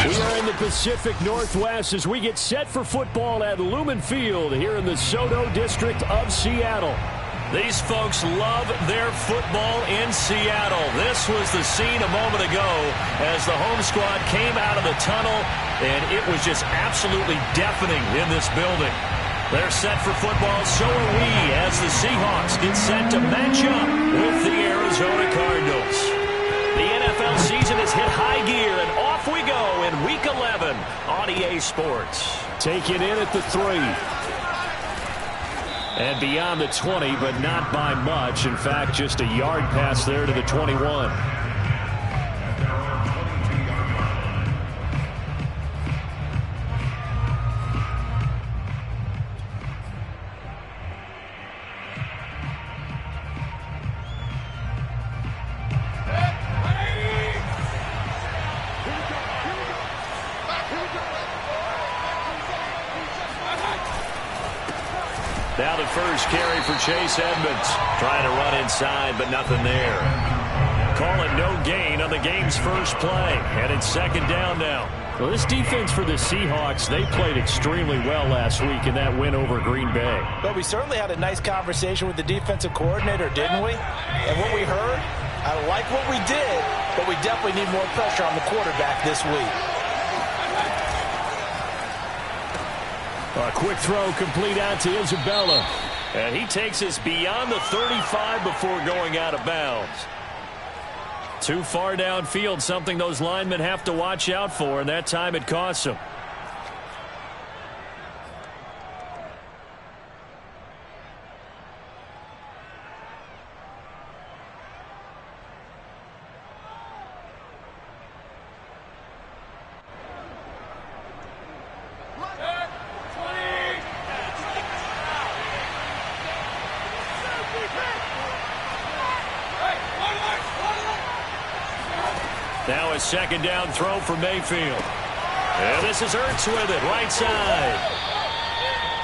We are in the Pacific Northwest as we get set for football at Lumen Field here in the Soto District of Seattle. These folks love their football in Seattle. This was the scene a moment ago as the home squad came out of the tunnel, and it was just absolutely deafening in this building. They're set for football, so are we, as the Seahawks get set to match up with the Arizona Cardinals. The NFL season has hit high gear, and off we go in Week 11 on EA Sports. Take it in at the 3. And beyond the 20, but not by much. In fact, just a yard pass there to the 21. Now the first carry for Chase Edmonds. Trying to run inside, but nothing there. Call it no gain on the game's first play. And it's second down now. Well, this defense for the Seahawks, they played extremely well last week in that win over Green Bay. But we certainly had a nice conversation with the defensive coordinator, didn't we? And what we heard, I like what we did, but we definitely need more pressure on the quarterback this week. A quick throw complete out to Isabella. And he takes us beyond the 35 before going out of bounds. Too far downfield, something those linemen have to watch out for, and that time it costs them. Now a second down throw for Mayfield. And this is Ertz with it, right side.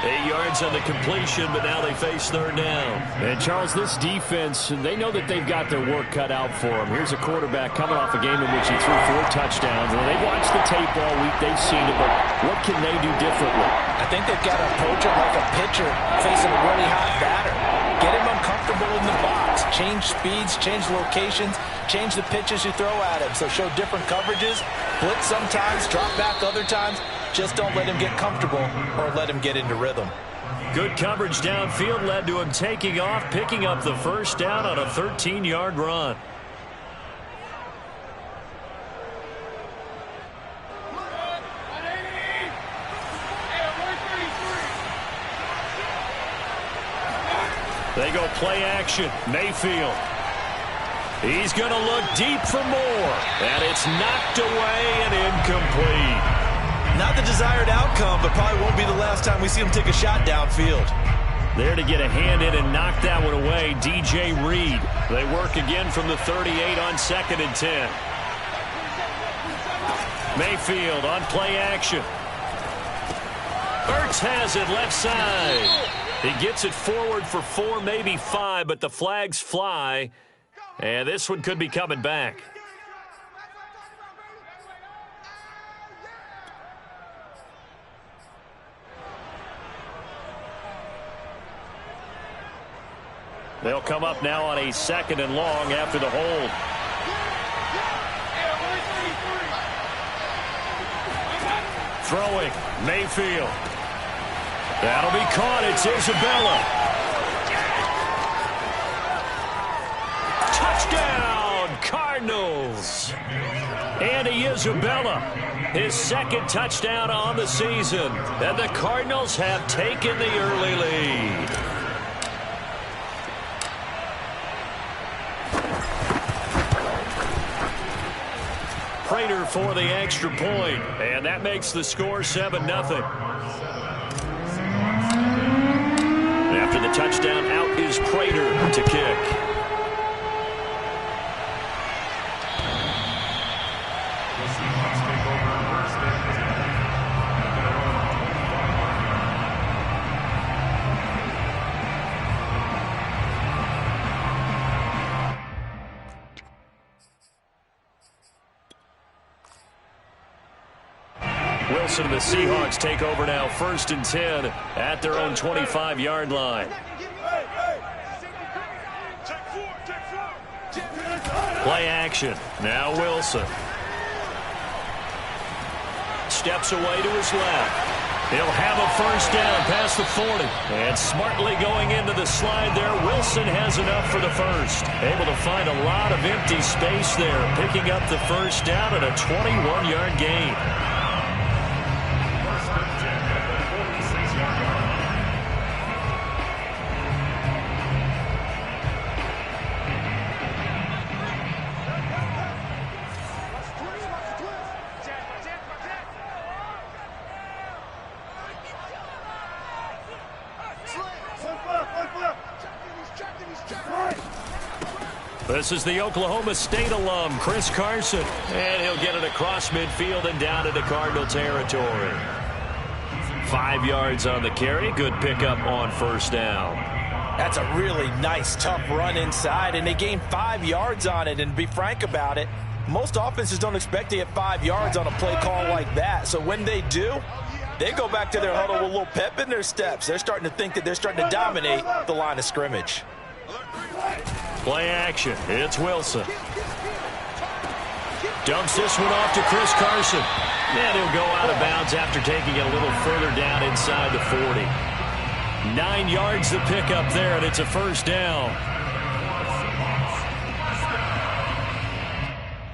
8 yards on the completion, but now they face third down. And, Charles, this defense, they know that they've got their work cut out for them. Here's a quarterback coming off a game in which he threw 4 touchdowns. And they've watched the tape all week. They've seen it, but what can they do differently? I think they've got to approach it like a pitcher facing a really hot batter. Get him uncomfortable in the box. Change speeds, change locations, change the pitches you throw at him. So show different coverages, blitz sometimes, drop back other times. Just don't let him get comfortable or let him get into rhythm. Good coverage downfield led to him taking off, picking up the first down on a 13-yard run. They go play action. Mayfield. He's going to look deep for more. And it's knocked away and incomplete. Not the desired outcome, but probably won't be the last time we see him take a shot downfield. There to get a hand in and knock that one away, DJ Reed. They work again from the 38 on 2nd and 10. Mayfield on play action. Ertz has it left side. He gets it forward for 4, maybe 5, but the flags fly. And this one could be coming back. They'll come up now on a 2nd and long after the hold. Throwing, Mayfield. That'll be caught. It's Isabella. Touchdown, Cardinals. Andy Isabella, his 2nd touchdown on the season. And the Cardinals have taken the early lead. Prater for the extra point, and that makes the score 7-0. After the touchdown, out is Prater to kick. Wilson and the Seahawks take over now 1st and 10 at their own 25-yard line. Play action. Now Wilson. Steps away to his left. He'll have a 1st down past the 40. And smartly going into the slide there, Wilson has enough for the 1st. Able to find a lot of empty space there, picking up the 1st down and a 21-yard gain. This is the Oklahoma State alum, Chris Carson. And he'll get it across midfield and down into Cardinal territory. 5 yards on the carry. Good pickup on 1st down. That's a really nice, tough run inside, and they gained 5 yards on it. And to be frank about it, most offenses don't expect to get 5 yards on a play call like that. So when they do, they go back to their huddle with a little pep in their steps. They're starting to think that they're starting to dominate the line of scrimmage. Play action. It's Wilson. Dumps this one off to Chris Carson. And he'll go out of bounds after taking it a little further down inside the 40. 9 yards to pick up there, and it's a 1st down.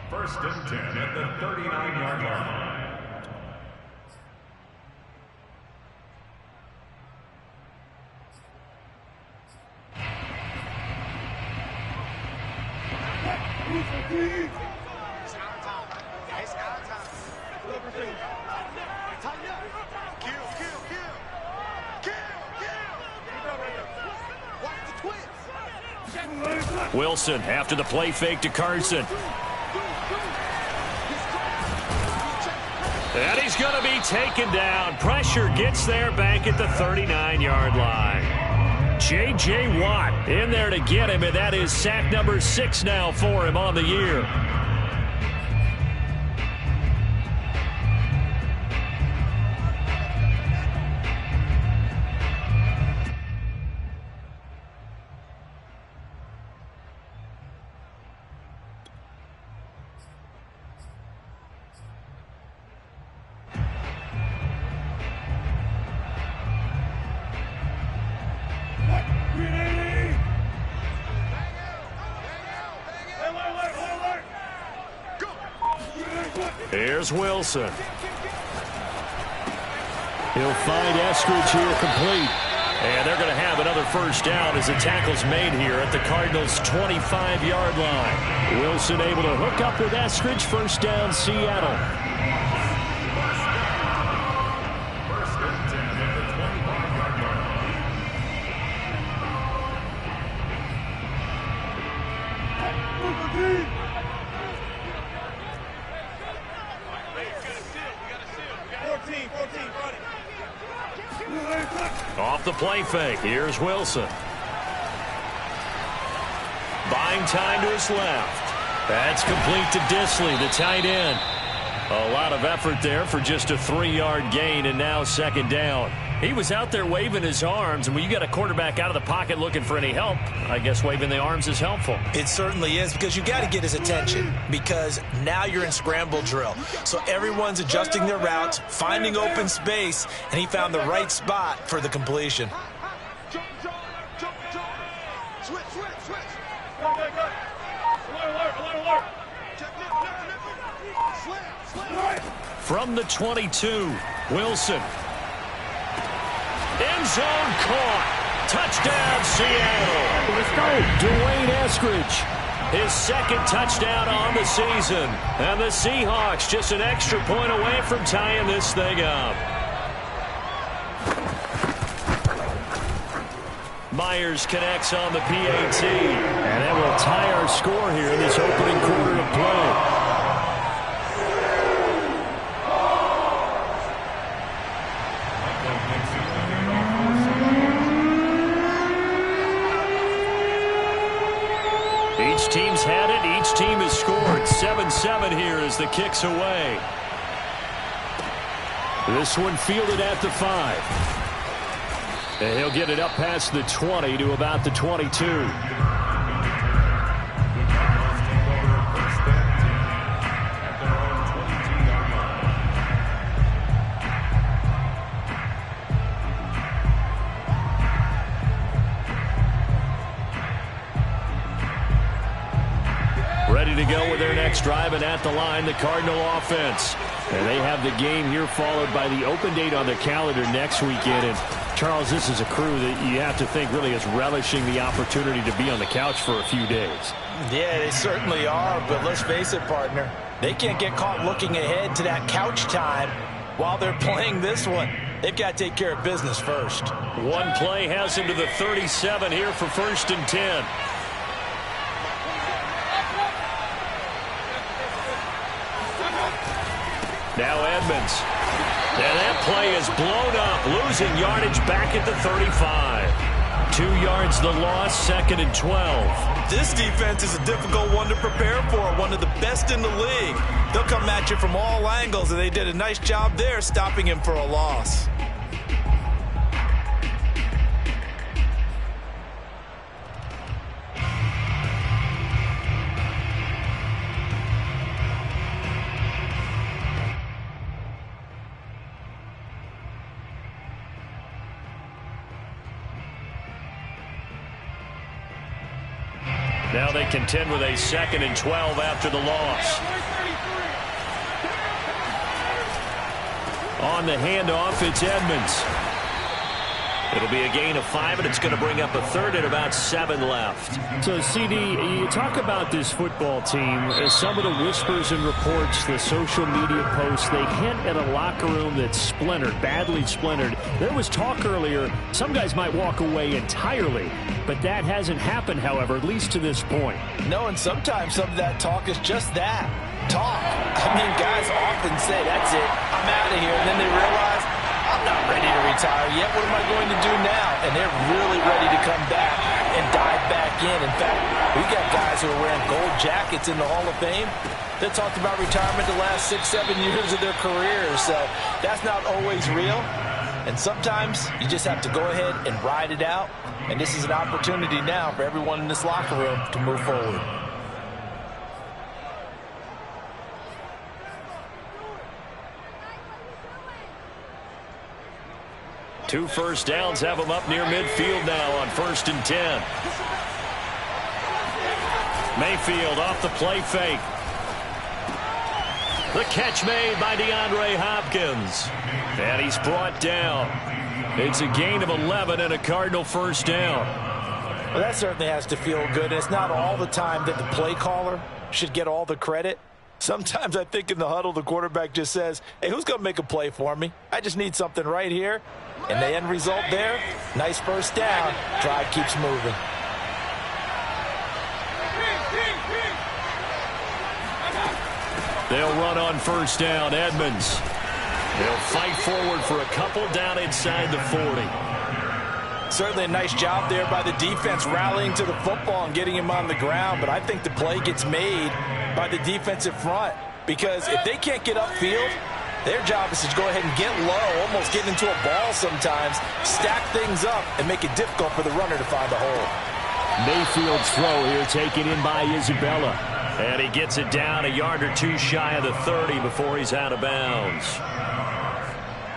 1st and 10 at the 39-yard line. Wilson after the play fake to Carson. And he's going to be taken down. Pressure gets there back at the 39-yard line. J.J. Watt in there to get him, and that is sack number 6 now for him on the year. Here's Wilson. He'll find Eskridge here complete. And they're going to have another 1st down as the tackle's made here at the Cardinals' 25-yard line. Wilson able to hook up with Eskridge. 1st down, Seattle. 1st and 10 at the 25-yard line. Off the play fake. Here's Wilson. Buying time to his left. That's complete to Disley, the tight end. A lot of effort there for just a 3-yard gain, and now 2nd down. He was out there waving his arms, and when you got a quarterback out of the pocket looking for any help, I guess waving the arms is helpful. It certainly is, because you got to get his attention, because now you're in scramble drill. So everyone's adjusting their routes, finding open space, and he found the right spot for the completion. From the 22, Wilson. End zone caught. Touchdown, Seattle. Let's go. Dwayne Eskridge. His 2nd touchdown on the season. And the Seahawks just an extra point away from tying this thing up. Myers connects on the PAT. And that will tie our score here in this opening quarter of play. Each team's had it. Each team has scored. 7-7 here as the kick's away. This one fielded at the 5. And he'll get it up past the 20 to about the 22. Ready to go with their next drive, and at the line, the Cardinal offense. And they have the game here followed by the open date on their calendar next weekend. And Charles, this is a crew that you have to think really is relishing the opportunity to be on the couch for a few days. Yeah, they certainly are, but let's face it, partner. They can't get caught looking ahead to that couch time while they're playing this one. They've got to take care of business first. One play has him to the 37 here for 1st and 10. Now Edmonds. And that play is blown up, losing yardage back at the 35. 2 yards the loss, 2nd and 12. This defense is a difficult one to prepare for, one of the best in the league. They'll come at you from all angles, and they did a nice job there stopping him for a loss. Now they contend with a 2nd and 12 after the loss. On the handoff, it's Edmonds. It'll be a gain of 5, and it's going to bring up a 3rd and about 7 left. So, CD, you talk about this football team. Some of the whispers and reports, the social media posts, they hint at a locker room that's splintered, badly splintered. There was talk earlier, some guys might walk away entirely, but that hasn't happened, however, at least to this point. No, and sometimes some of that talk is just that, talk. I mean, guys often say, that's it, I'm out of here, and then they realize, I'm not ready to retire yet. What am I going to do now? And they're really ready to come back and dive back in. In fact, we got guys who are wearing gold jackets in the Hall of Fame that talked about retirement the last 6-7 years of their careers. So that's not always real. And sometimes you just have to go ahead and ride it out. And this is an opportunity now for everyone in this locker room to move forward. Two first downs have them up near midfield now on 1st and 10. Mayfield off the play fake. The catch made by DeAndre Hopkins. And he's brought down. It's a gain of 11 and a Cardinal first down. Well, that certainly has to feel good. It's not all the time that the play caller should get all the credit. Sometimes I think in the huddle, the quarterback just says, hey, who's going to make a play for me? I just need something right here. And the end result there, nice first down. Drive keeps moving. They'll run on first down. Edmonds. They'll fight forward for a couple down inside the 40. Certainly a nice job there by the defense rallying to the football and getting him on the ground. But I think the play gets made by the defensive front. Because if they can't get upfield, their job is to go ahead and get low, almost get into a ball sometimes, stack things up, and make it difficult for the runner to find a hole. Mayfield's throw here taken in by Isabella. And he gets it down a yard or two shy of the 30 before he's out of bounds.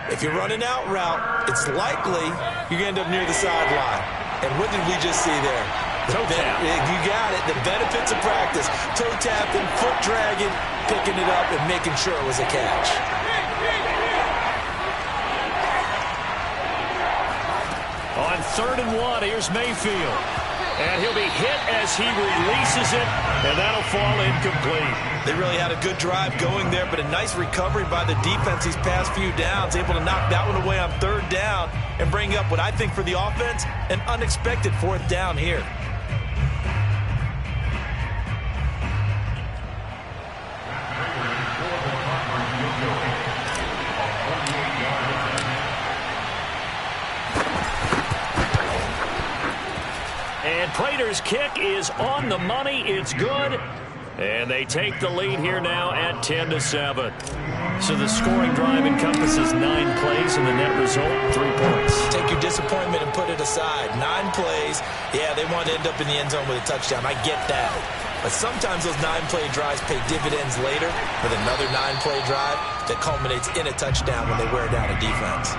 If you're running out route, it's likely you're going to end up near the sideline. And what did we just see there? Toe tap. You got it. The benefits of practice. Toe tapping, foot dragging, picking it up, and making sure it was a catch. On 3rd and 1, here's Mayfield. And he'll be hit as he releases it, and that'll fall incomplete. They really had a good drive going there, but a nice recovery by the defense these past few downs, able to knock that one away on 3rd down and bring up what I think for the offense, an unexpected 4th down here. And Prater's kick is on the money. It's good. And they take the lead here now at 10-7. So the scoring drive encompasses 9 plays, and the net result, 3 points. Take your disappointment and put it aside. 9 plays. Yeah, they want to end up in the end zone with a touchdown. I get that. But sometimes those 9-play drives pay dividends later with another 9-play drive that culminates in a touchdown when they wear down a defense.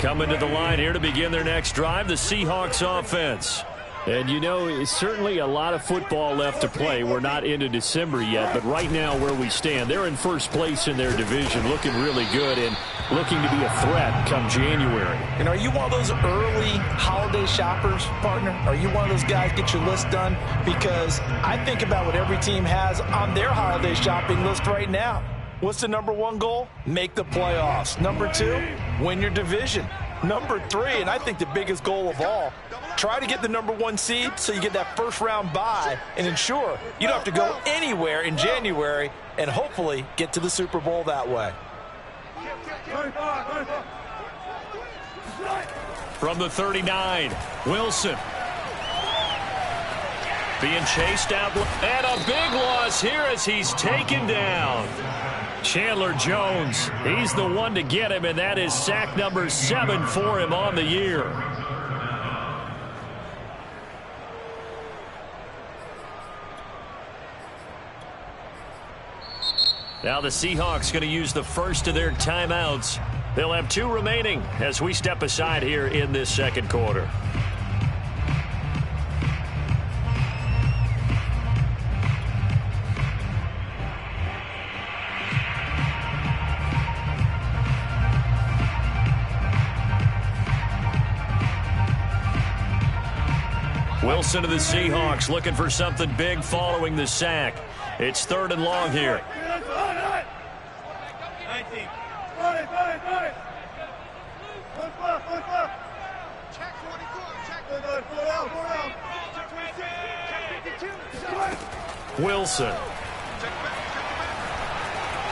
Coming to the line here to begin their next drive, the Seahawks offense. And, you know, it's certainly a lot of football left to play. We're not into December yet, but right now where we stand, they're in first place in their division, looking really good and looking to be a threat come January. And are you one of those early holiday shoppers, partner? Are you one of those guys get your list done? Because I think about what every team has on their holiday shopping list right now. What's the number 1 goal? Make the playoffs. Number 2, win your division. Number 3, and I think the biggest goal of all, try to get the number 1 seed so you get that first-round bye and ensure you don't have to go anywhere in January and hopefully get to the Super Bowl that way. From the 39, Wilson. Being chased out, and a big loss here as he's taken down. Chandler Jones, he's the one to get him, and that is sack number 7 for him on the year. Now the Seahawks going to use the first of their timeouts. They'll have 2 remaining as we step aside here in this second quarter. Wilson to the Seahawks looking for something big following the sack. It's 3rd and long here. Wilson.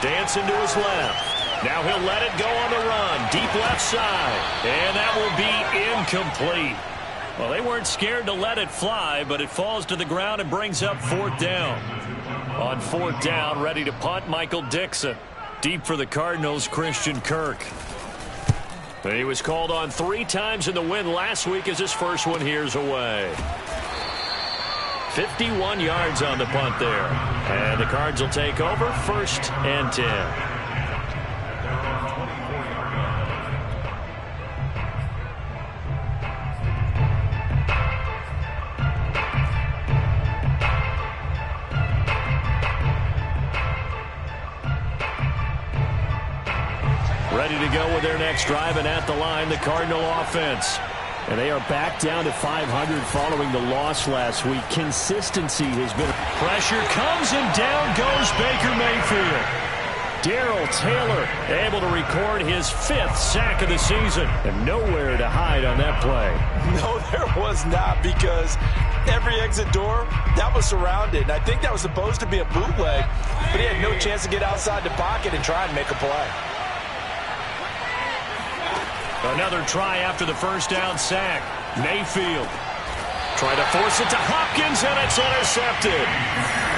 Dancing to his left. Now he'll let it go on the run. Deep left side. And that will be incomplete. Well, they weren't scared to let it fly, but it falls to the ground and brings up 4th down. On 4th down, ready to punt, Michael Dixon. Deep for the Cardinals, Christian Kirk. He was called on 3 times in the win last week as his first one here's away. 51 yards on the punt there. And the Cards will take over 1st and 10. Ready to go with their next drive, and at the line, the Cardinal offense. And they are back down to 500 following the loss last week. Consistency has been... Pressure comes, and down goes Baker Mayfield. Darrell Taylor able to record his 5th sack of the season. And nowhere to hide on that play. No, there was not, because every exit door, that was surrounded. And I think that was supposed to be a bootleg, but he had no chance to get outside the pocket and try and make a play. Another try after the first down sack. Mayfield trying to force it to Hopkins, and it's intercepted.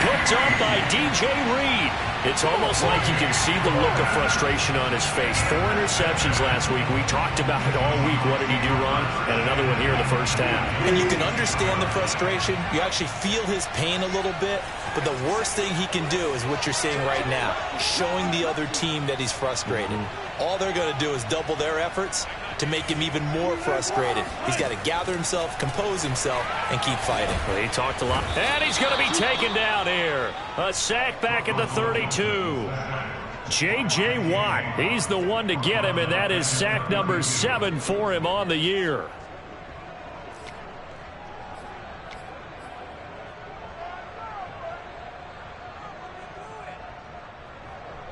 Picked up by DJ Reed. It's almost like you can see the look of frustration on his face. 4 interceptions last week. We talked about it all week. What did he do wrong? And another one here in the first half. And you can understand the frustration. You actually feel his pain a little bit. But the worst thing he can do is what you're seeing right now, showing the other team that he's frustrated. All they're going to do is double their efforts to make him even more frustrated. He's got to gather himself, compose himself, and keep fighting. Well, he talked a lot. And he's going to be taken down here. A sack back at the 32. J.J. Watt, he's the one to get him, and that is sack number 7 for him on the year.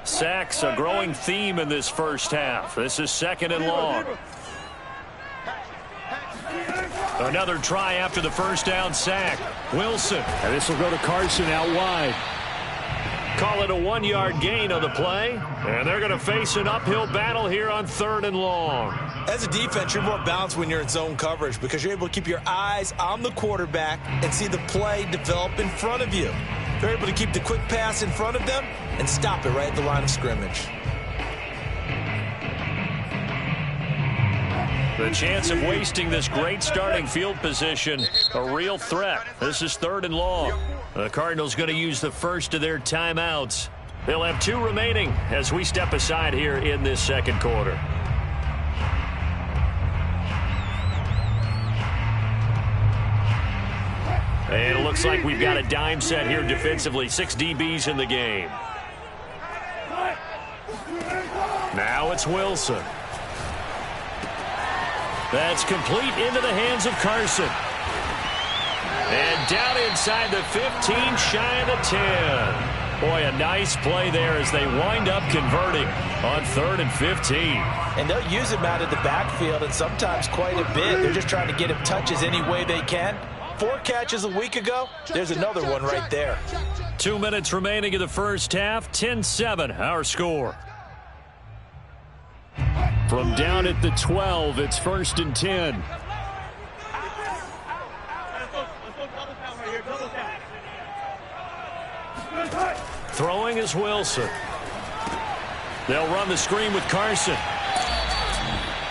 Sacks, a growing theme in this first half. This is 2nd and long. Another try after the first down sack. Wilson. And this will go to Carson out wide. Call it a 1-yard gain on the play. And they're going to face an uphill battle here on 3rd and long. As a defense, you're more balanced when you're in zone coverage because you're able to keep your eyes on the quarterback and see the play develop in front of you. They're able to keep the quick pass in front of them and stop it right at the line of scrimmage. The chance of wasting this great starting field position, a real threat. This is 3rd and long. The Cardinals going to use the first of their timeouts. They'll have 2 remaining as we step aside here in this second quarter. And it looks like we've got a dime set here defensively. 6 DBs in the game. Now it's Wilson. That's complete into the hands of Carson. And down inside the 15, shy of the 10. Boy, a nice play there as they wind up converting on 3rd and 15. And they'll use him out of the backfield, and sometimes quite a bit. They're just trying to get him touches any way they can. 4 catches a week ago. There's another one right there. 2 minutes remaining in the first half. 10-7, our score. From down at the 12, it's 1st and 10. Throwing is Wilson. They'll run the screen with Carson.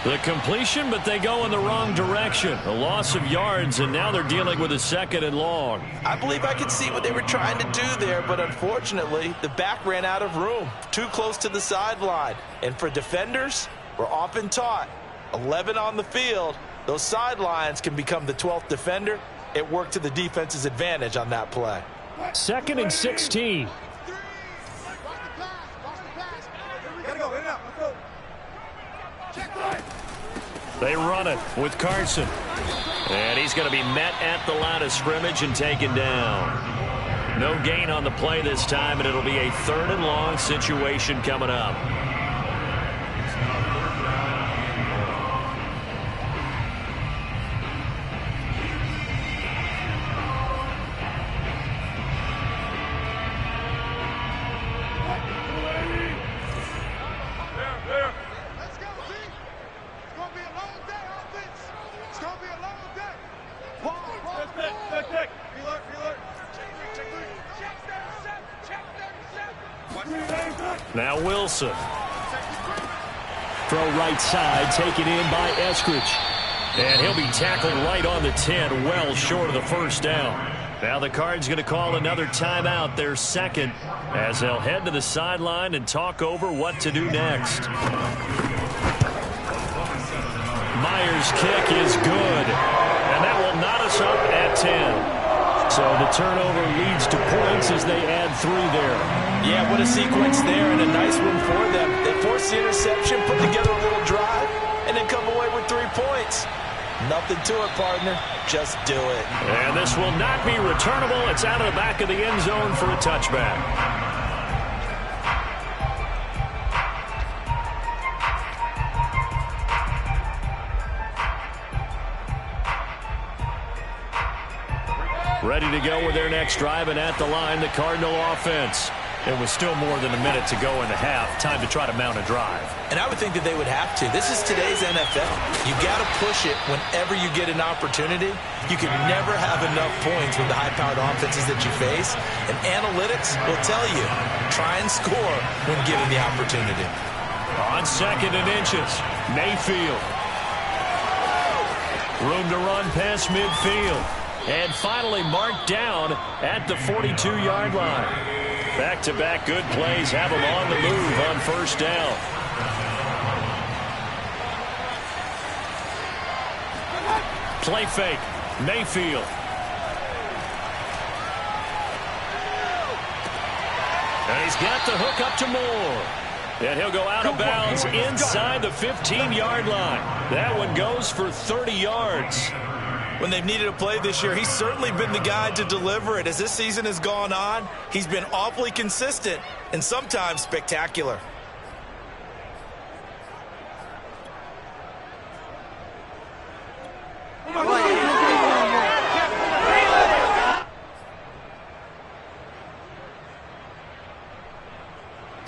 The completion, but they go in the wrong direction. A loss of yards, and now they're dealing with a 2nd and long. I believe I could see what they were trying to do there, but unfortunately, the back ran out of room. Too close to the sideline. And for defenders, we're often taught, 11 on the field, those sidelines can become the 12th defender. It worked to the defense's advantage on that play. 2nd and 16. They run it with Carson. And he's going to be met at the line of scrimmage and taken down. No gain on the play this time, and it'll be a 3rd and long situation coming up. Now Wilson. Throw right side, taken in by Eskridge. And he'll be tackled right on the 10, well short of the first down. Now the Cards going to call another timeout, their 2nd, as they'll head to the sideline and talk over what to do next. Myers' kick is good, and that will knot us up at 10. So the turnover leads to points as they add 3 there. Yeah, what a sequence there, and a nice one for them. They force the interception, put together a little drive, and then come away with 3 points. Nothing to it, partner. Just do it. And this will not be returnable. It's out of the back of the end zone for a touchback. Ready to go with their next drive, and at the line, the Cardinal offense. It was still more than a minute to go in the half. Time to try to mount a drive. And I would think that they would have to. This is today's NFL. You got to push it whenever you get an opportunity. You can never have enough points with the high-powered offenses that you face. And analytics will tell you, try and score when given the opportunity. On 2nd and inches, Mayfield. Room to run past midfield. And finally marked down at the 42-yard line. Back-to-back good plays have them on the move on 1st down. Play fake. Mayfield. And he's got the hook up to Moore. And he'll go out of bounds inside the 15-yard line. That one goes for 30 yards. When they've needed a play this year, he's certainly been the guy to deliver it. As this season has gone on, he's been awfully consistent and sometimes spectacular.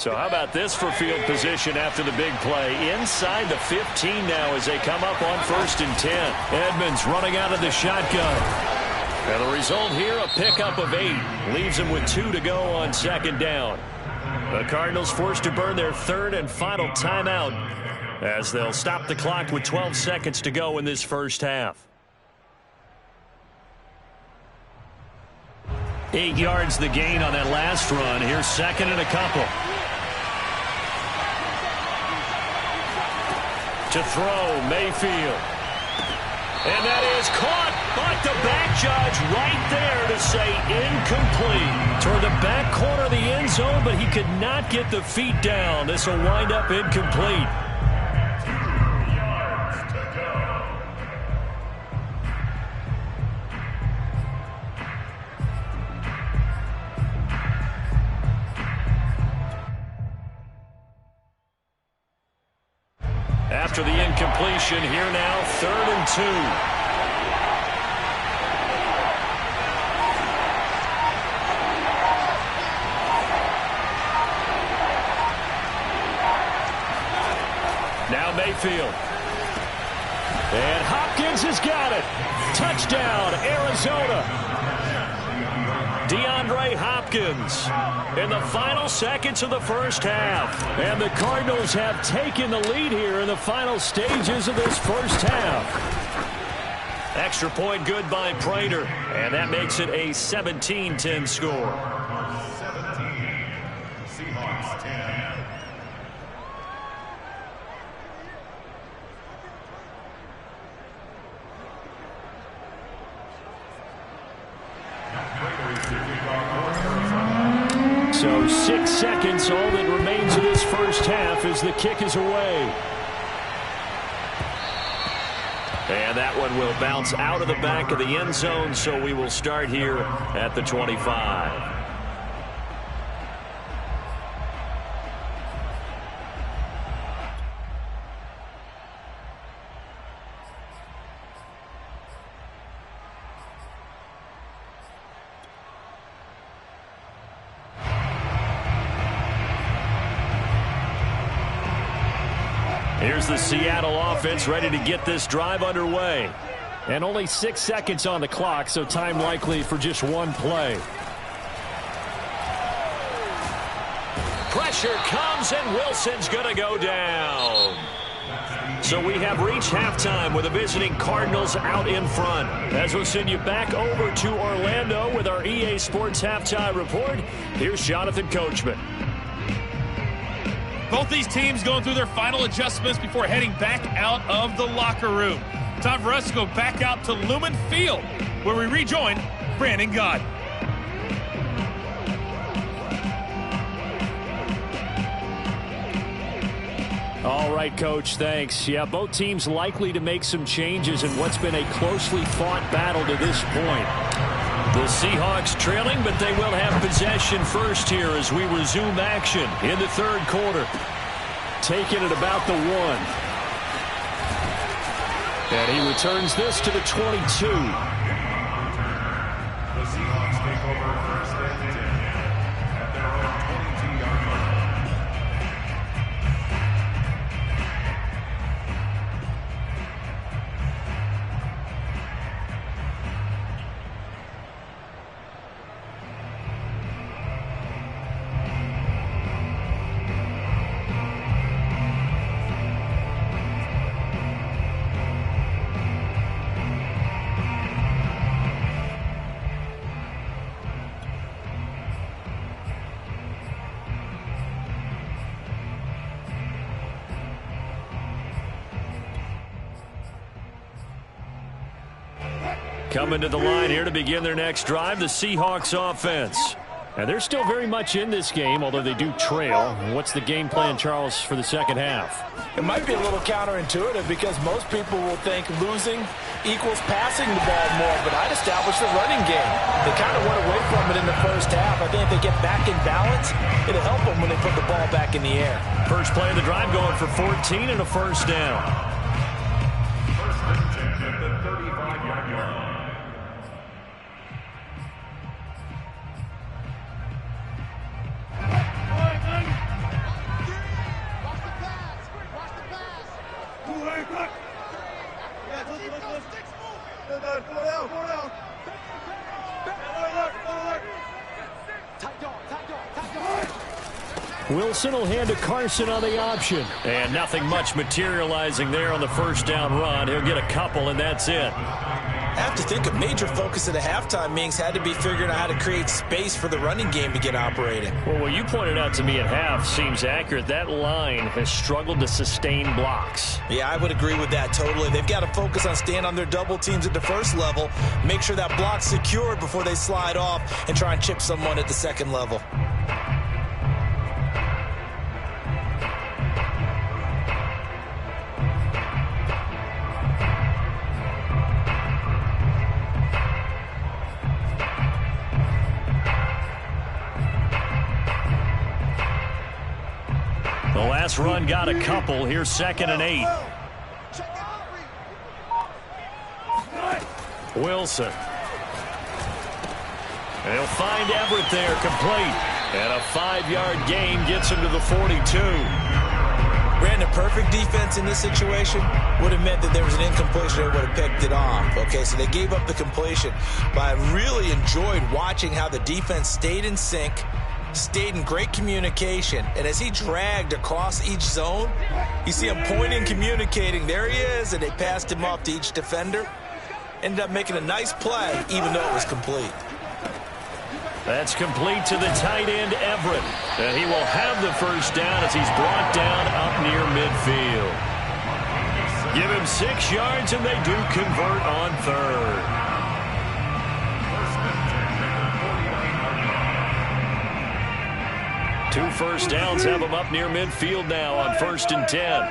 So how about this for field position after the big play? Inside the 15 now as they come up on 1st and 10. Edmonds running out of the shotgun. And the result here, a pickup of 8. Leaves them with 2 to go on 2nd down. The Cardinals forced to burn their 3rd and final timeout as they'll stop the clock with 12 seconds to go in this first half. 8 yards the gain on that last run. Here's 2nd and a couple. To throw, Mayfield. And that is caught, but the back judge right there to say incomplete. Toward the back corner of the end zone, but he could not get the feet down. This will wind up incomplete. 2 yards to go. After the incompletion, here now, 3rd and 2. Now Mayfield. And Hopkins has got it. Touchdown, Arizona. DeAndre Hopkins in the final seconds of the first half. And the Cardinals have taken the lead here in the final stages of this first half. Extra point good by Prater. And that makes it a 17-10 score. 17. Seahawks 10. So 6 seconds, all that remains of this first half as the kick is away. And that one will bounce out of the back of the end zone, so we will start here at the 25. Here's the Seattle offense ready to get this drive underway. And only 6 seconds on the clock, so time likely for just one play. Pressure comes, and Wilson's going to go down. So we have reached halftime with the visiting Cardinals out in front. As we'll send you back over to Orlando with our EA Sports Halftime Report, here's Jonathan Coachman. Both these teams going through their final adjustments before heading back out of the locker room. Time for us to go back out to Lumen Field, where we rejoin Brandon Gott. All right, Coach, thanks. Yeah, both teams likely to make some changes in what's been a closely fought battle to this point. The Seahawks trailing, but they will have possession first here as we resume action in the 3rd quarter. Taking it about the 1. And he returns this to the 22. The Seahawks take over 1st and 10 at their own 22-yard line. Coming to the line here to begin their next drive, the Seahawks offense. And they're still very much in this game, although they do trail. What's the game plan, Charles, for the second half? It might be a little counterintuitive because most people will think losing equals passing the ball more, but I'd establish the running game. They kind of went away from it in the first half. I think if they get back in balance, it'll help them when they put the ball back in the air. First play of the drive going for 14 and a first down. 1st and 10 at the 35-yard line. Wilson will hand to Carson on the option. And nothing much materializing there on the first down run. He'll get a couple, and that's it. I have to think a major focus of the halftime meetings had to be figuring out how to create space for the running game to get operating. Well, what you pointed out to me at half seems accurate. That line has struggled to sustain blocks. Yeah, I would agree with that totally. They've got to focus on staying on their double teams at the first level, make sure that block's secured before they slide off and try and chip someone at the second level. The last run got a couple. Here's 2nd and 8. Wilson. And he'll find Everett there, complete. And a 5-yard gain gets him to the 42. Brandon, perfect defense in this situation would have meant that there was an incompletion. They would have picked it off. Okay, so they gave up the completion. But I really enjoyed watching how the defense stayed in sync, stayed in great communication, and as he dragged across each zone, you see him pointing, communicating. There he is, and they passed him off to each defender. Ended up making a nice play, even though it was complete. That's complete to the tight end, Everett. And he will have the first down as he's brought down up near midfield. Give him 6 yards, and they do convert on 3rd. Two first downs have him up near midfield now on 1st and 10.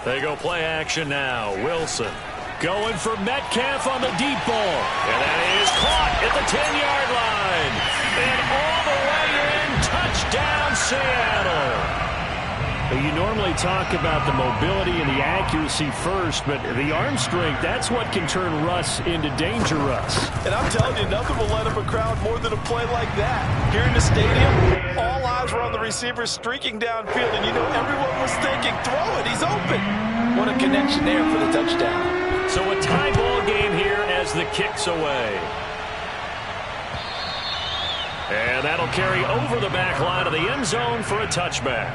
They go play action now. Wilson going for Metcalf on the deep ball. And that is caught at the 10-yard line. And all the way in. Touchdown, Seattle. You normally talk about the mobility and the accuracy first, but the arm strength, that's what can turn Russ into danger Russ. And I'm telling you, nothing will let up a crowd more than a play like that. Here in the stadium, all eyes were on the receiver streaking downfield, and you know everyone was thinking, throw it, he's open. What a connection there for the touchdown. So a tie ball game here as the kick's away. And that'll carry over the back line of the end zone for a touchback.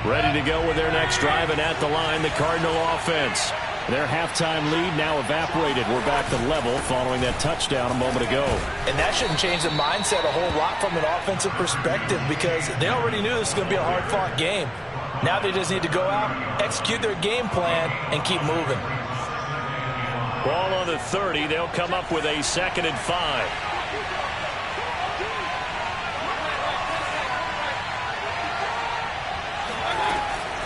Ready to go with their next drive, and at the line, the Cardinal offense. Their halftime lead now evaporated. We're back to level following that touchdown a moment ago. And that shouldn't change the mindset a whole lot from an offensive perspective, because they already knew this was going to be a hard-fought game. Now they just need to go out, execute their game plan, and keep moving. Ball on the 30. They'll come up with a 2nd and 5.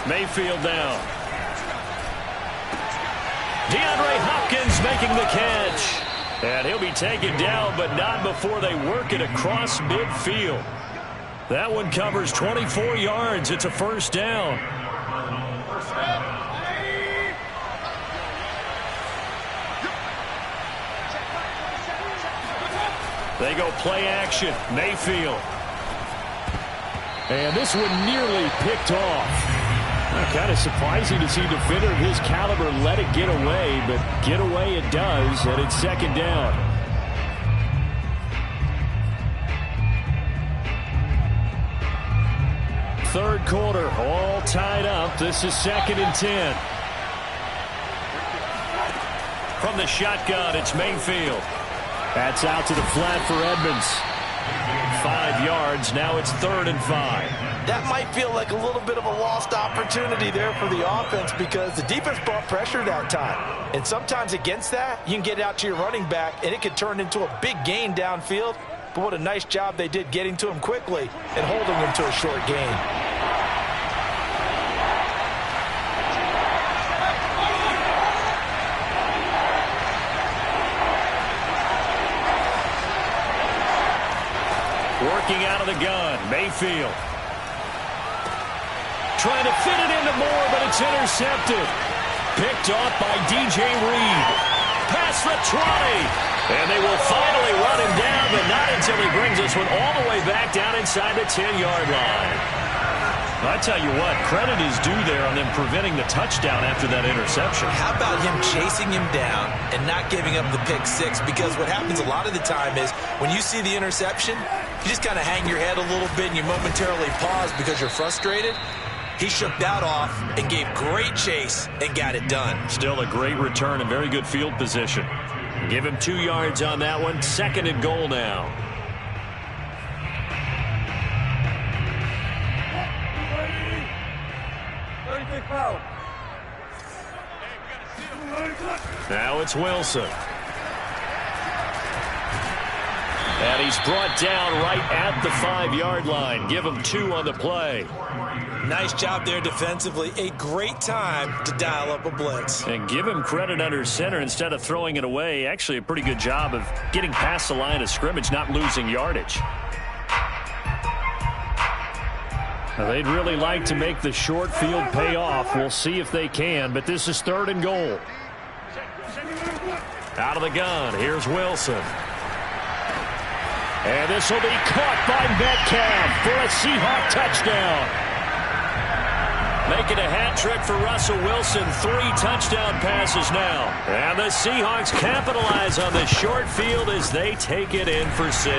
Mayfield down. DeAndre Hopkins making the catch. And he'll be taken down, but not before they work it across midfield. That one covers 24 yards. It's a first down. They go play action. Mayfield. And this one nearly picked off. Kind of surprising to see a defender of his caliber let it get away, but get away it does, and it's 2nd down. Third quarter, all tied up. This is 2nd and 10. From the shotgun, it's Mayfield. That's out to the flat for Edmonds. 5 yards. Now it's 3rd and 5. That might feel like a little bit of a lost opportunity there for the offense, because the defense brought pressure that time. And sometimes against that, you can get out to your running back, and it could turn into a big gain downfield. But what a nice job they did getting to him quickly and holding him to a short gain. Working out of the gun, Mayfield. Trying to fit it into Moore, but it's intercepted. Picked off by DJ Reed. Past the 20. And they will finally run him down, but not until he brings this one all the way back down inside the 10-yard line. I tell you what, credit is due there on them preventing the touchdown after that interception. How about him chasing him down and not giving up the pick six? Because what happens a lot of the time is when you see the interception, you just kind of hang your head a little bit and you momentarily pause because you're frustrated. He shook that off and gave great chase and got it done. Still a great return and very good field position. Give him 2 yards on that one. 2nd and goal now. Now it's Wilson. And he's brought down right at the 5-yard line. Give him 2 on the play. Nice job there defensively. A great time to dial up a blitz. And give him credit under center instead of throwing it away. Actually a pretty good job of getting past the line of scrimmage, not losing yardage. Now, they'd really like to make the short field pay off. We'll see if they can, but this is 3rd and goal. Out of the gun, here's Wilson. And this will be caught by Metcalf for a Seahawk touchdown. Making a hat trick for Russell Wilson. 3 touchdown passes now. And the Seahawks capitalize on the short field as they take it in for 6.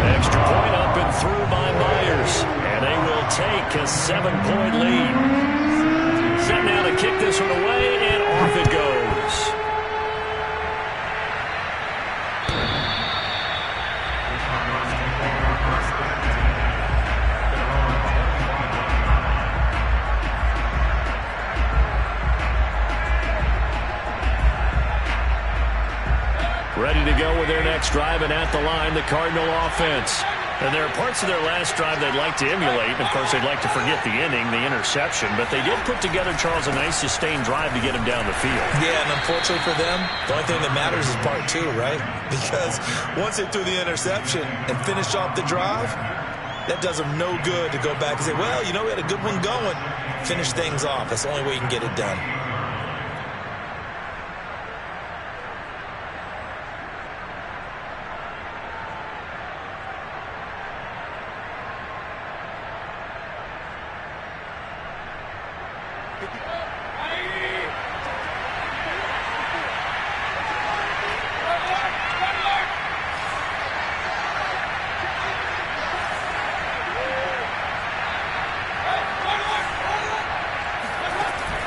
Extra point up and through by Myers. And they will take a 7-point lead. Set now to kick this one away, and off it goes. Ready to go with their next drive, and at the line, the Cardinal offense. And there are parts of their last drive they'd like to emulate. Of course, they'd like to forget the inning, the interception. But they did put together, Charles, a nice sustained drive to get him down the field. Yeah, and unfortunately for them, the only thing that matters is part 2, right? Because once they threw the interception and finished off the drive, that does them no good to go back and say, well, you know, we had a good one going. Finish things off. That's the only way you can get it done.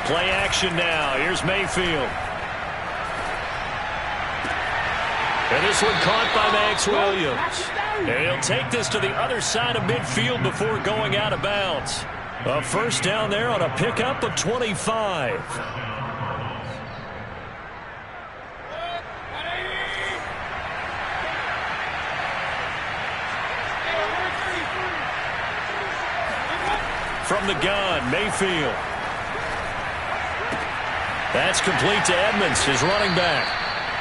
Play action now. Here's Mayfield. And this one caught by Max Williams. And he'll take this to the other side of midfield before going out of bounds. A first down there on a pickup of 25. From the gun, Mayfield. That's complete to Edmonds, his running back.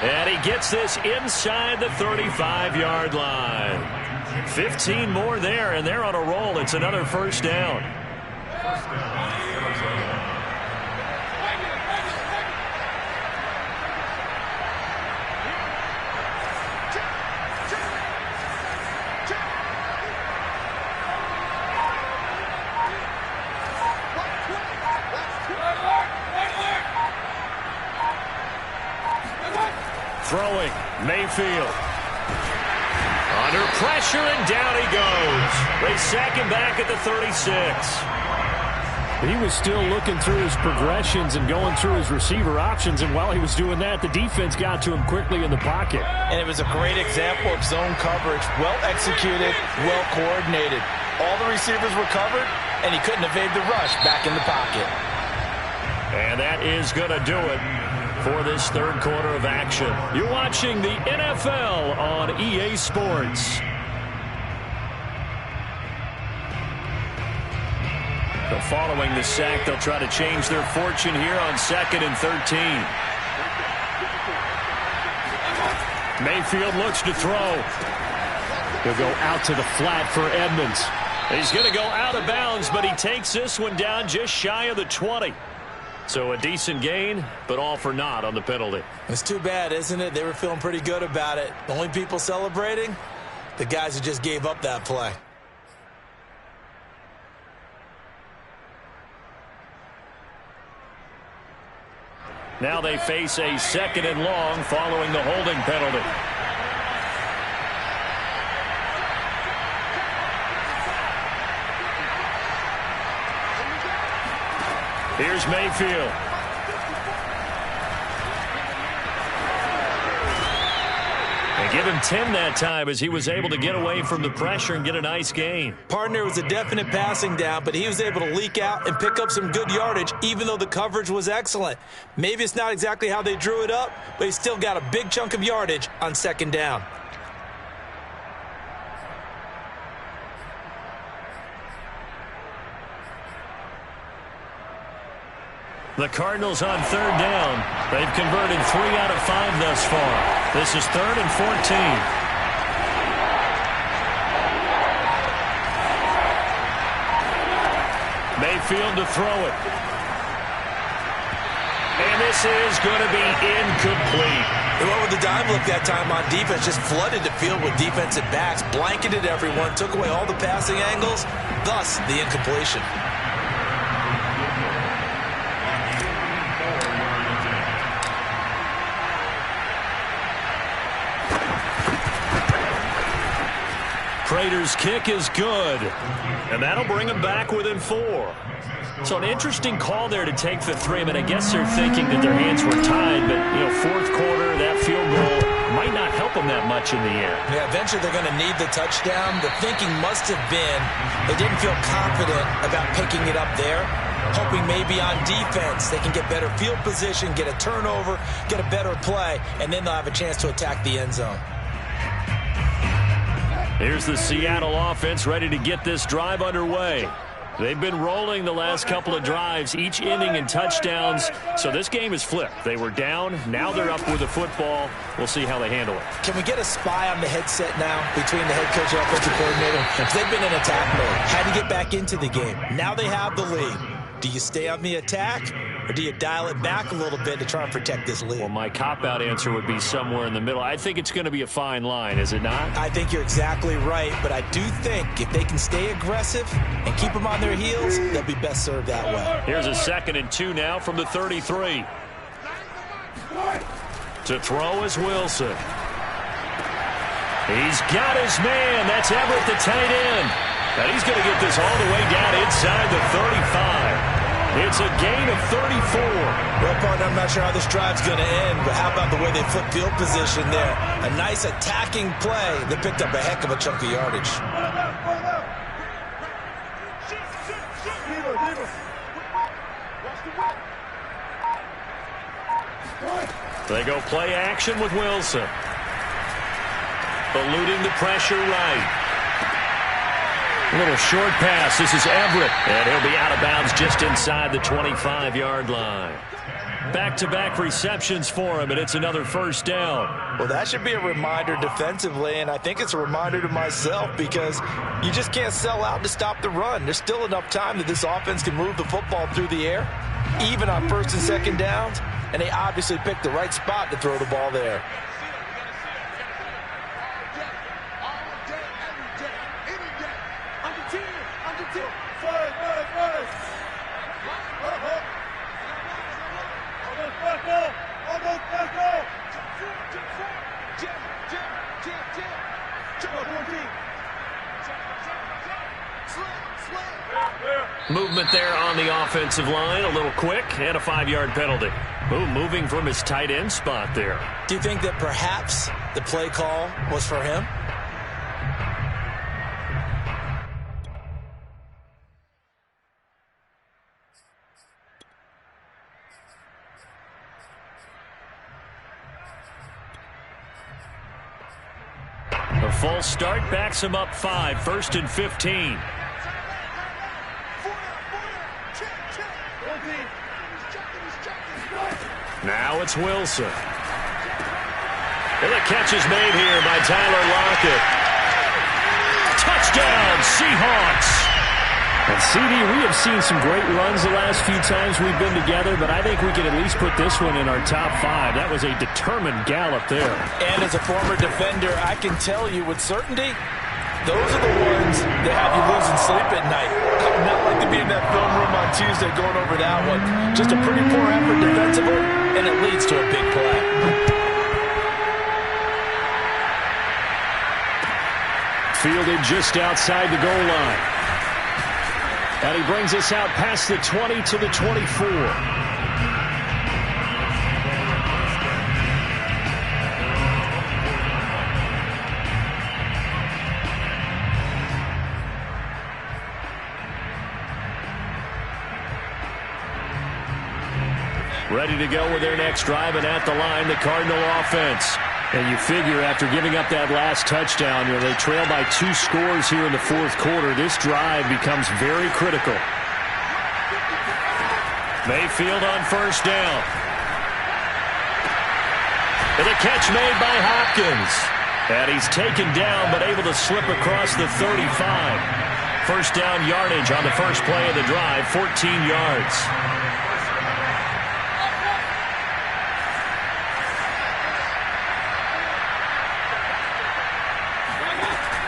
And he gets this inside the 35-yard line. 15 more there, and they're on a roll. It's another first down. Throwing, Mayfield. Under pressure, and down he goes. They sack him back at the 36. He was still looking through his progressions and going through his receiver options, and while he was doing that, the defense got to him quickly in the pocket. And it was a great example of zone coverage. Well executed, well coordinated. All the receivers were covered, and he couldn't evade the rush back in the pocket. And that is going to do it for this third quarter of action. You're watching the NFL on EA Sports. So following the sack, they'll try to change their fortune here on 2nd and 13. Mayfield looks to throw. He'll go out to the flat for Edmonds. He's going to go out of bounds, but he takes this one down just shy of the 20. So a decent gain, but all for naught on the penalty. It's too bad, isn't it? They were feeling pretty good about it. The only people celebrating, the guys who just gave up that play. Now they face a 2nd and long following the holding penalty. Here's Mayfield. And give him 10 that time as he was able to get away from the pressure and get a nice gain. Partner, was a definite passing down, but he was able to leak out and pick up some good yardage, even though the coverage was excellent. Maybe it's not exactly how they drew it up, but he still got a big chunk of yardage on 2nd down. The Cardinals on 3rd down. They've converted 3 out of 5 thus far. This is 3rd and 14. Mayfield to throw it. And this is going to be incomplete. They went with the dime look that time on defense, just flooded the field with defensive backs, blanketed everyone, took away all the passing angles, thus the incompletion. Prater's kick is good, and that'll bring him back within 4. So an interesting call there to take the 3. I mean, I guess they're thinking that their hands were tied, but, you know, 4th quarter, that field goal might not help them that much in the end. Yeah, eventually they're going to need the touchdown. The thinking must have been they didn't feel confident about picking it up there, hoping maybe on defense they can get better field position, get a turnover, get a better play, and then they'll have a chance to attack the end zone. Here's the Seattle offense ready to get this drive underway. They've been rolling the last couple of drives, each inning in touchdowns. So this game is flipped. They were down. Now they're up with the football. We'll see how they handle it. Can we get a spy on the headset now between the head coach and offensive coordinator? Because they've been in attack mode. Had to get back into the game. Now they have the lead. Do you stay on the attack, or do you dial it back a little bit to try and protect this lead? Well, my cop-out answer would be somewhere in the middle. I think it's going to be a fine line, is it not? I think you're exactly right, but I do think if they can stay aggressive and keep them on their heels, they'll be best served that way. Here's a 2nd and 2 now from the 33. To throw is Wilson. He's got his man. That's Everett, the tight end. And he's going to get this all the way down inside the 35. It's a gain of 34. Well, partner, I'm not sure how this drive's going to end, but how about the way they flip field position there? A nice attacking play that picked up a heck of a chunk of yardage. They go play action with Wilson. Eluding the pressure right. A little short pass. This is Everett. And he'll be out of bounds just inside the 25-yard line. Back-to-back receptions for him, and it's another 1st down. Well, that should be a reminder defensively, and I think it's a reminder to myself because you just can't sell out to stop the run. There's still enough time that this offense can move the football through the air, even on 1st and 2nd downs, and they obviously picked the right spot to throw the ball there. Movement there on the offensive line, a little quick, and a 5-yard penalty. Ooh, moving from his tight end spot there. Do you think that perhaps the play call was for him? A false start backs him up 5, 1st and 15. Now it's Wilson. And the catch is made here by Tyler Lockett. Touchdown, Seahawks. And CD, we have seen some great runs the last few times we've been together, but I think we can at least put this one in our top 5. That was a determined gallop there. And as a former defender, I can tell you with certainty, those are the ones that have you losing sleep at night. I would not like to be in that film room on Tuesday going over that one. Just a pretty poor effort defensively, and it leads to a big play. Fielded just outside the goal line. And he brings us out past the 20 to the 24. Ready to go with their next drive, and at the line, the Cardinal offense. And you figure after giving up that last touchdown, they trail by 2 scores here in the fourth quarter. This drive becomes very critical. Mayfield on first down. And a catch made by Hopkins. And he's taken down, but able to slip across the 35. First down yardage on the first play of the drive, 14 yards.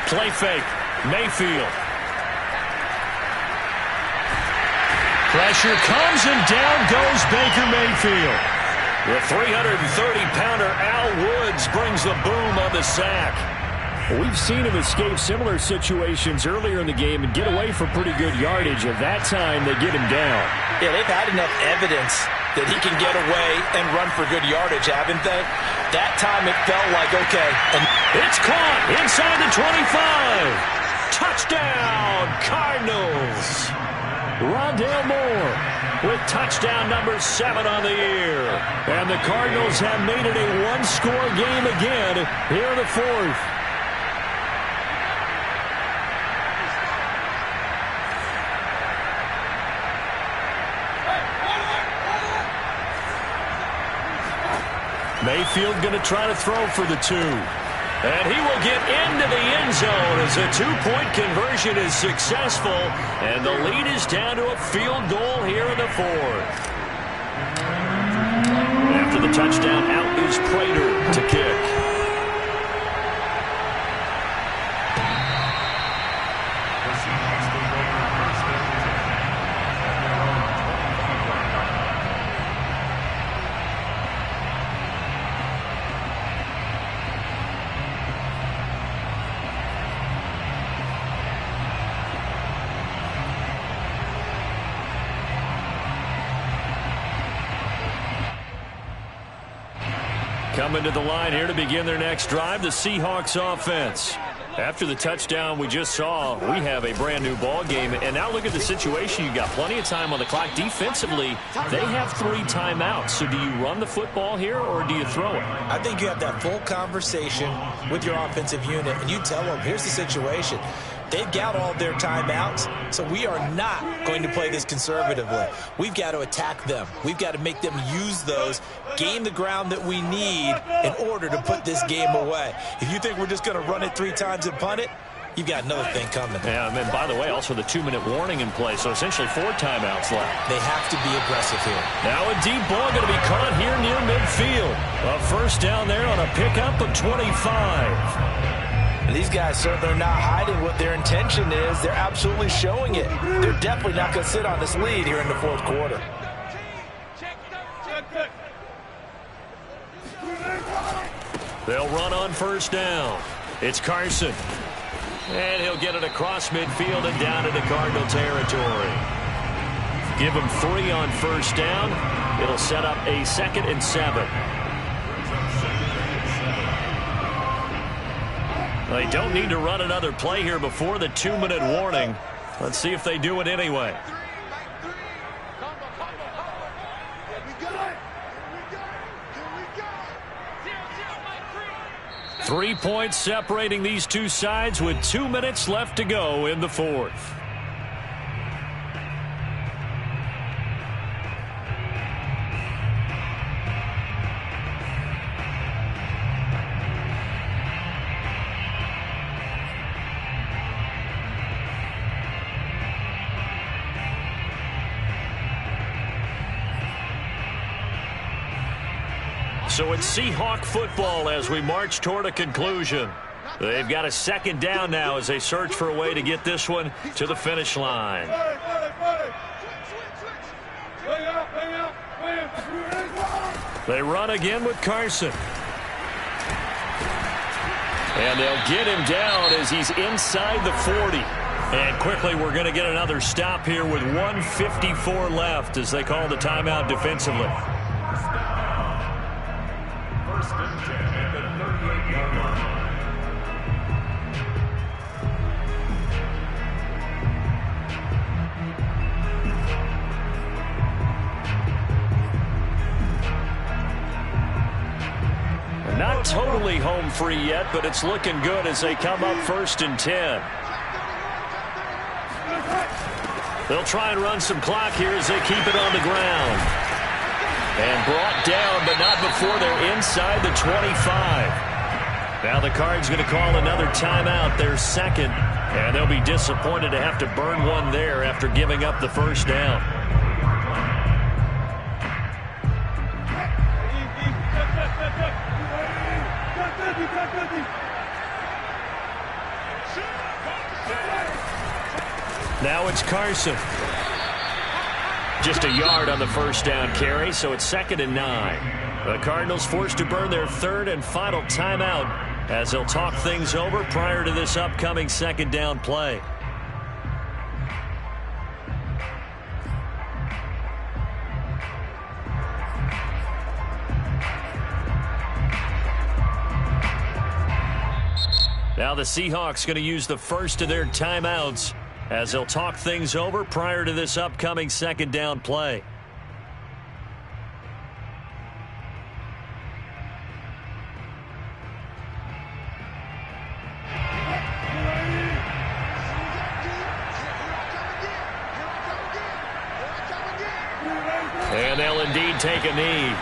Play fake. Mayfield. Pressure comes and down goes Baker Mayfield. The 330-pounder Al Woods brings the boom on the sack. We've seen him escape similar situations earlier in the game and get away for pretty good yardage. At that time, they get him down. Yeah, they've had enough evidence that he can get away and run for good yardage, haven't they? That time it felt like, okay. And it's caught inside the 25. Touchdown, Cardinals. Rondale Moore with touchdown number 7 on the year. And the Cardinals have made it a one-score game again here in the fourth. Mayfield going to try to throw for the 2. And he will get into the end zone as a 2-point conversion is successful. And the lead is down to a field goal here in the fourth. After the touchdown, out is Prater to kick. Coming to the line here to begin their next drive, the Seahawks offense. After the touchdown we just saw, we have a brand new ball game. And now look at the situation. You've got plenty of time on the clock. Defensively, they have 3 timeouts. So do you run the football here or do you throw it? I think you have that full conversation with your offensive unit, and you tell them, here's the situation. They've got all their timeouts, so we are not going to play this conservatively. We've got to attack them. We've got to make them use those, gain the ground that we need in order to put this game away. If you think we're just going to run it 3 times and punt it, you've got another thing coming. Yeah, and then, by the way, also the 2-minute warning in play, so essentially 4 timeouts left. They have to be aggressive here. Now a deep ball going to be caught here near midfield. A first down there on a pickup of 25. These guys certainly are not hiding what their intention is. They're absolutely showing it. They're definitely not going to sit on this lead here in the fourth quarter. They'll run on first down. It's Carson. And he'll get it across midfield and down into Cardinal territory. Give him 3 on first down. It'll set up a 2nd and 7. They don't need to run another play here before the 2-minute warning. Let's see if they do it anyway. Three points separating these two sides with 2 minutes left to go in the fourth. So it's Seahawk football as we march toward a conclusion. They've got a 2nd down now as they search for a way to get this one to the finish line. They run again with Carson. And they'll get him down as he's inside the 40. And quickly we're going to get another stop here with 1:54 left as they call the timeout defensively. First and 10 at the 38-yard line. Not totally home free yet, but it's looking good as they come up 1st and 10. They'll try and run some clock here as they keep it on the ground. And brought down, but not before they're inside the 25. Now the Cards going to call another timeout, their second. And they'll be disappointed to have to burn one there after giving up the first down. Now it's Carson. Just a yard on the first down carry, so it's 2nd and 9. The Cardinals forced to burn their 3rd and final timeout as they'll talk things over prior to this upcoming 2nd down play. Now the Seahawks going to use the first of their timeouts as they'll talk things over prior to this upcoming 2nd down play. And they'll indeed take a knee.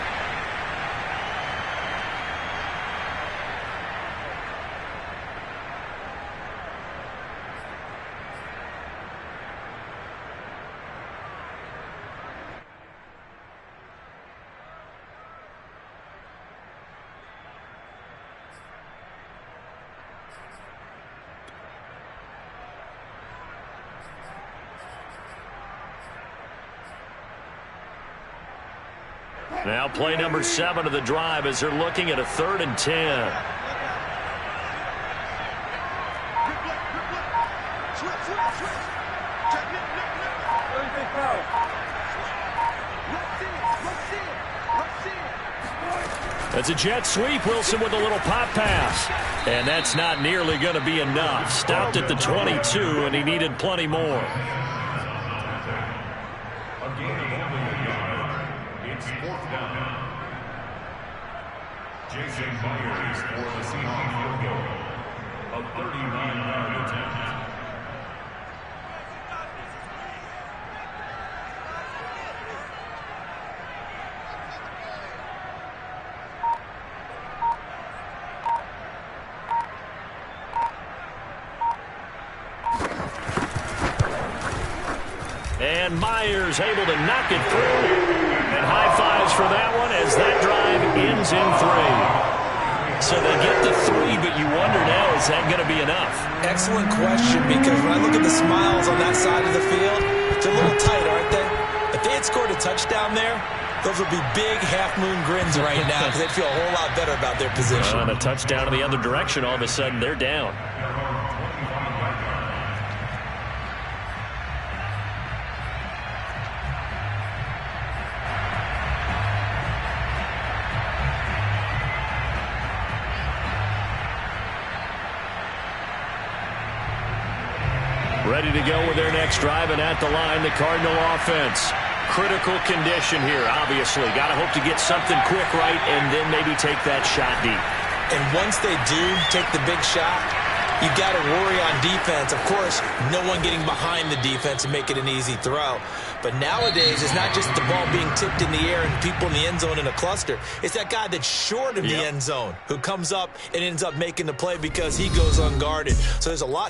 Now play number 7 of the drive as they're looking at a 3rd and 10. That's a jet sweep. Wilson with a little pop pass. And that's not nearly going to be enough. Stopped at the 22, and he needed plenty more. Jason Myers for the Seahawks field goal. A 39-yard attempt. And Myers able to knock it through. And high fives for that one as that drive ends in 3. So they get the 3, but you wonder now, is that going to be enough? Excellent question, because when I look at the smiles on that side of the field, they're a little tight, aren't they? If they had scored a touchdown there, those would be big half-moon grins right now because they'd feel a whole lot better about their position. On a touchdown in the other direction, all of a sudden they're down. Ready to go with their next drive, and at the line, the Cardinal offense. Critical condition here, obviously. Got to hope to get something quick right and then maybe take that shot deep. And once they do take the big shot, you've got to worry on defense. Of course, no one getting behind the defense and make it an easy throw. But nowadays, it's not just the ball being tipped in the air and people in the end zone in a cluster. It's that guy that's short of the end zone who comes up and ends up making the play because he goes unguarded. So there's a lot